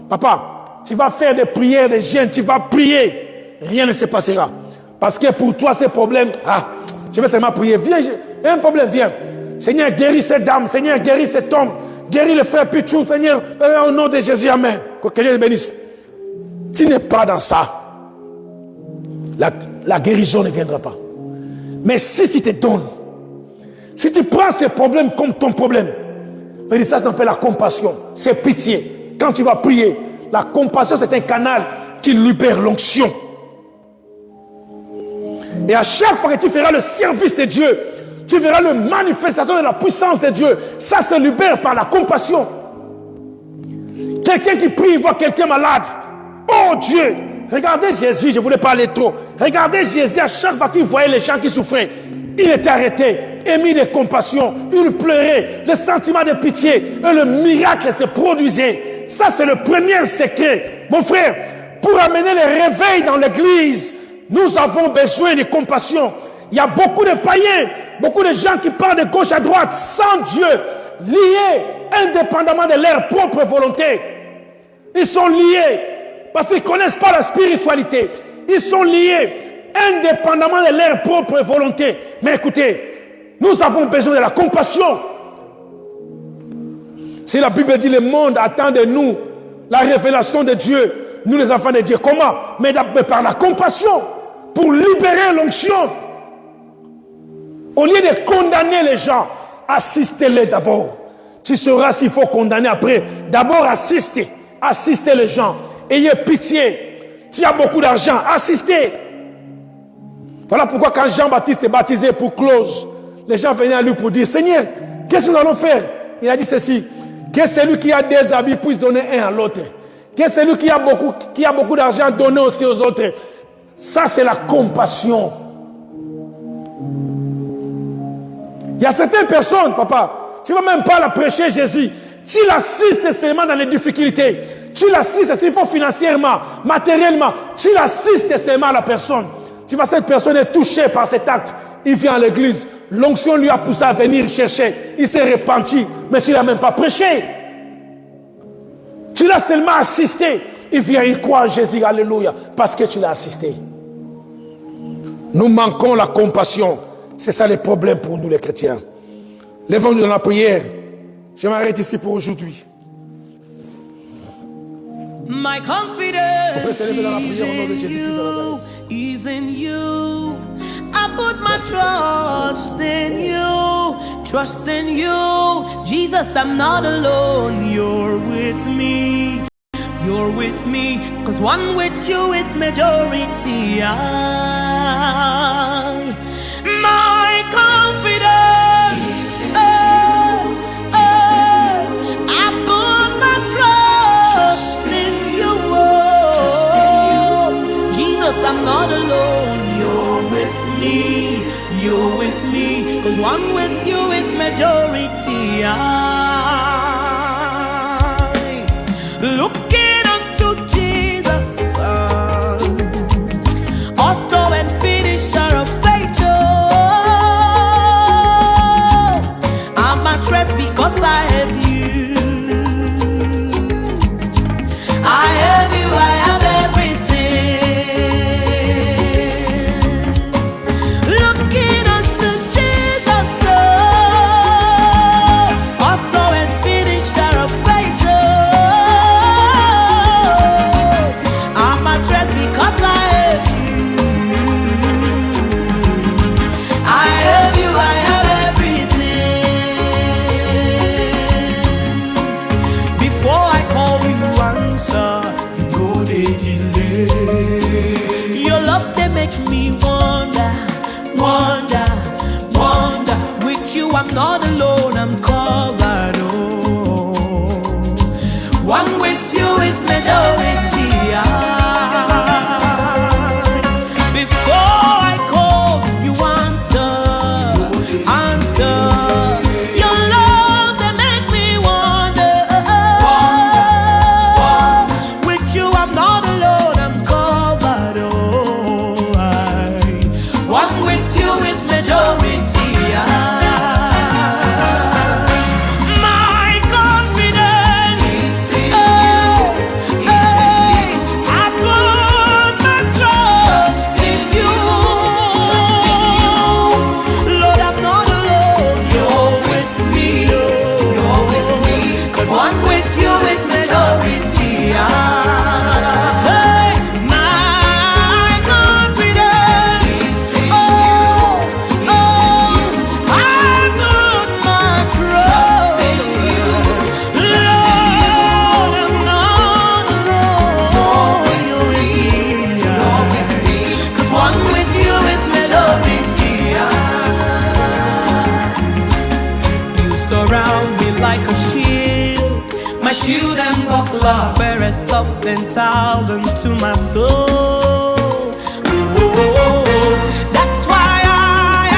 papa, tu vas faire des prières, des jeûnes, tu vas prier, rien ne se passera. Parce que pour toi, ces problèmes, je vais seulement prier. Viens, il y a un problème, viens. Seigneur, guéris cette dame, Seigneur, guéris cet homme, guéris le frère Pichou, Seigneur, au nom de Jésus, amen. Que Dieu te bénisse. Tu n'es pas dans ça. La guérison ne viendra pas. Mais si tu te donnes, si tu prends ces problèmes comme ton problème, ça s'appelle la compassion, c'est pitié. Quand tu vas prier, la compassion c'est un canal qui libère l'onction. Et à chaque fois que tu feras le service de Dieu, tu verras la manifestation de la puissance de Dieu. Ça se libère par la compassion. Quelqu'un qui prie, voit quelqu'un malade. Oh Dieu! Regardez Jésus, je ne voulais pas aller trop. Regardez Jésus, à chaque fois qu'il voyait les gens qui souffraient, il était arrêté, émis de compassion, il pleurait, le sentiment de pitié, et le miracle se produisait. Ça, c'est le premier secret. Mon frère, pour amener le réveil dans l'église, nous avons besoin de compassion. Il y a beaucoup de païens, beaucoup de gens qui partent de gauche à droite, sans Dieu, liés, indépendamment de leur propre volonté. Ils sont liés, parce qu'ils ne connaissent pas la spiritualité. Ils sont liés, indépendamment de leur propre volonté. Mais écoutez, nous avons besoin de la compassion. Si la Bible dit le monde attend de nous la révélation de Dieu, nous les enfants de Dieu, comment? Mais par la compassion, pour libérer l'onction. Au lieu de condamner les gens, assistez-les d'abord. Tu sauras s'il faut condamner après. D'abord assistez les gens. Ayez pitié. Tu as beaucoup d'argent, assistez. Voilà pourquoi quand Jean-Baptiste est baptisé pour close, les gens venaient à lui pour dire, Seigneur, qu'est-ce que nous allons faire? Il a dit ceci, que celui qui a des habits puisse donner un à l'autre. Que celui qui a beaucoup d'argent donne aussi aux autres. Ça, c'est la compassion. Il y a certaines personnes, papa, tu ne vas même pas la prêcher Jésus. Tu l'assistes seulement dans les difficultés. Tu l'assistes s'il faut financièrement, matériellement. Tu l'assistes seulement à la personne. Tu vois, cette personne est touchée par cet acte. Il vient à l'église. L'onction lui a poussé à venir chercher. Il s'est repenti, mais tu ne l'as même pas prêché. Tu l'as seulement assisté. Il vient, il croit en Jésus, alléluia, parce que tu l'as assisté. Nous manquons la compassion. C'est ça le problème pour nous les chrétiens. Lèvons-nous dans la prière. Je m'arrête ici pour aujourd'hui. My confidence is in you. I put my trust in you. Jesus, I'm not alone. You're with me. You're with me. 'Cause one with you is majority. My confidence. I put my trust in you. Jesus, I'm not alone. You're with me. You're with me, 'cause one with you is majority. Looking unto Jesus, author and finisher of faith. I'm at rest because I have you. I have you, I have everything. Looking unto Jesus, author and finisher of faith. I'm at rest because I have you. I have you, I have everything. Before I call you answer, you know they delay. Your love, they make me wonder, wonder, wonder. With you I'm not alone, I'm covered. Oh, one with you is majority. Before I call you answer, answer. Your love, they make me wonder. With you I'm not alone, I'm covered. Oh, one with you is majority. My confidence, I put my trust in you. Lord, I'm not alone. You're with me. You're with me. 'Cause one with you is majority. Hey, my confidence. I put my trust in you. Lord, I'm not alone. You're with me. 'Cause one with you is majority. You surround me like a shield, my shield and buckler, fairest of 10,000 to my soul. Oh, that's why I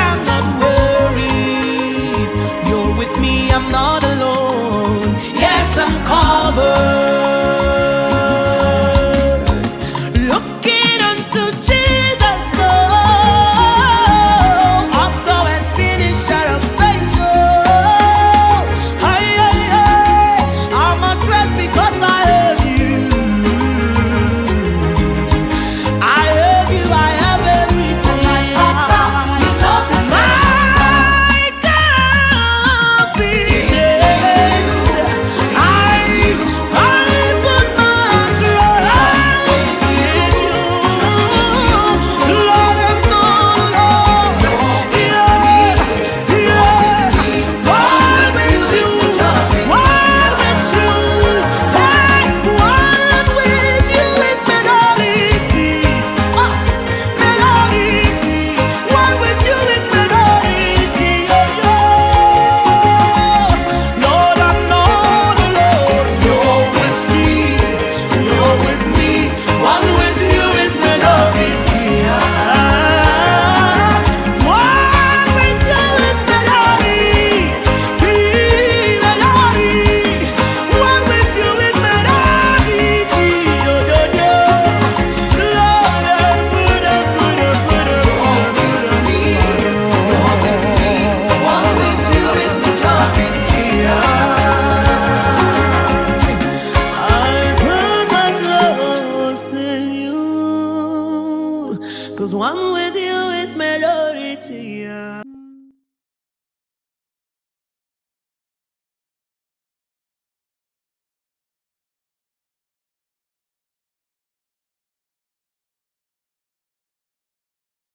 am not worried. You're with me, I'm not alone. Yes, I'm covered. Looking unto Jesus, author and finisher of faith. I'm at rest because I have you. I have you, I have everything. My confidence, I put my trust in you. Lord, I'm not alone. One with you, one with you. One with you is majority. Majority. One with you is majority. Lord, I'm not alone. You're with me. You're with me. One with you is majority. One with you is majority. One with you is majority. Lord, one with you is majority. I put my trust in you, 'cause one with you is majority.